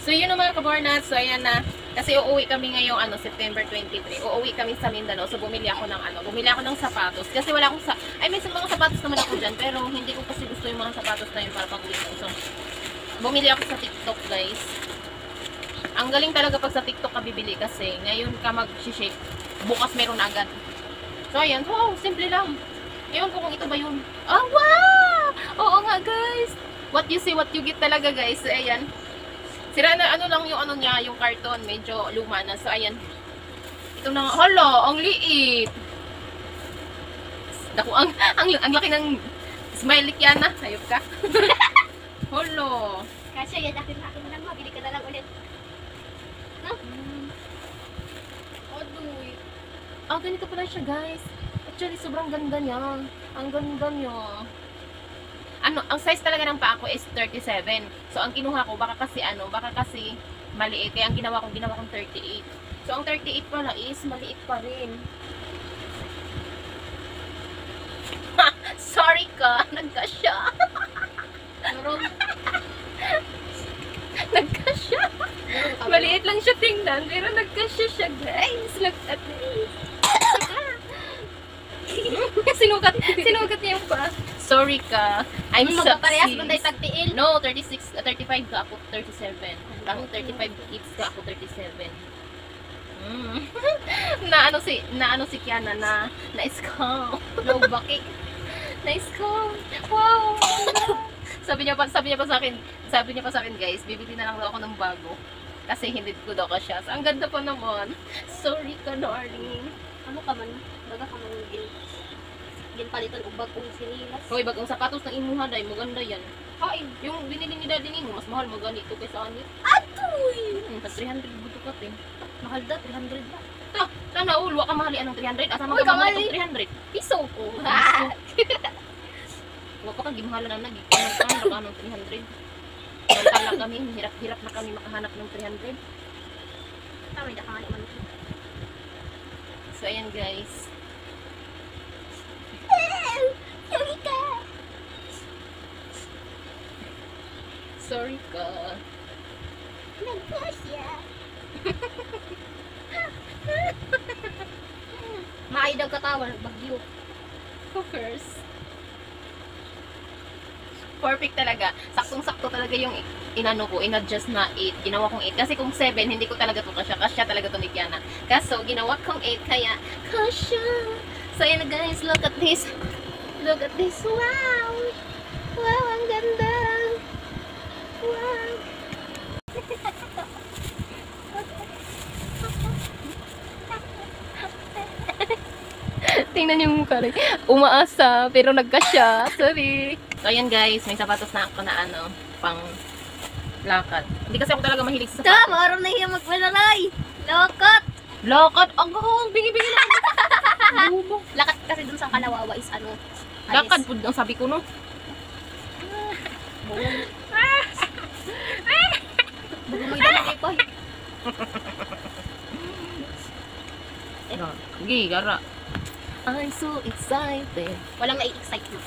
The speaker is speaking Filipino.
So yun ang mga kabornats. So ayan na. Kasi uuwi kami ngayong September 23. Uuwi kami sa Mindanao. So bumili ako ng sapatos. Kasi wala akong may mga sapatos naman ako dyan. Pero hindi ko kasi gusto yung mga sapatos na yun para pag-uwi ko. So bumili ako sa TikTok, guys. Ang galing talaga pag sa TikTok ka bibili kasi ngayon ka mag-shape. Bukas meron agad. So ayan. Wow, simple lang. Ewan ko kung ito ba yun. Oh, wow! Oo nga, guys. What you see, what you get talaga, guys. So ayan. Sira na lang yung niya, yung karton, medyo luma na. So ayan. Ito na, hala, ang liit. Dako ang laki ng smiley yan na. Hayop ka. Hala. Kasi yan, akin lang, mabili ka na lang ulit. No? Odoy. Ganito pala siya, guys. Actually, sobrang ganda niya. Ang ganda niya. Ang size talaga ng paa ko is 37. So, ang kinuha ko, baka kasi maliit. Kaya ang ginawa kong 38. So, ang 38 pala is maliit pa rin. Sorry ka, nagkasya. Nagkasya. Maliit lang siya tingnan, pero nagkasya siya, guys. Look at this. Sinukat niya yung pa. Sorry ka. I'm magpaparehas ba tayo tagtiil? No, 35 ka, ako 37. Ang 35 kids ka, ako 37. na si Kiana na-scam. No, bakit? Na-scam. Wow. Sabi niya pa sa akin, guys, bibili na lang daw ako ng bago. Kasi hindi ko daw kasya. So, ang ganda pa naman. Sorry ka, darling. Ano ka man? Baga ka man ginpalitan o bagong sinilas. Hoy, bagong sapatos ng imuha, day, maganda yan. Ay, yung binili ni daddy mo, mas mahal ganito kaysa anit. Atoy! Sa 300 buto ka, te. Mahal da, 300 ba? Sana ulwa ka mahali anong 300. Asa Uy, magkamahal kamali. itong 300? Piso ko. Huwag pa kang gimahala na nag-ikanag ka ng 300. Samantala kami, hirap na kami makahanap ng 300. Tama, hindi ka nga naman. So, ayan, guys. Sorry ka. Sorry ka. Nagkasya. Maaydag katawa, nagbagyo. Of course. Perfect talaga. Saktong-sakto talaga yung in-adjust na 8. Ginawa kong 8. Kasi kung 7, hindi ko talaga ito kasya. Kasya talaga ito ni Kiana. Kaso, ginawa kong 8, kaya kasya. So, ayan na, guys. Look at this. Look at this. Wow! Wow, ang ganda. Wow! Tingnan yung mukha rin. Umaasa, pero nagkasya. Sorry. So, ayan, guys. May sapatos na ako na pang lakad. Hindi kasi ako talaga mahilig sa sapatos. Tama, araw na hiya magpalalay. Lakot. Lakad? Ang bingi-bingi na. Lakot kasi dun sa Kalawawa is Lakad po ang sabi ko, no? Bugumay na lang ito. Sige, gara. I'm so excited. Walang nai-excite mo.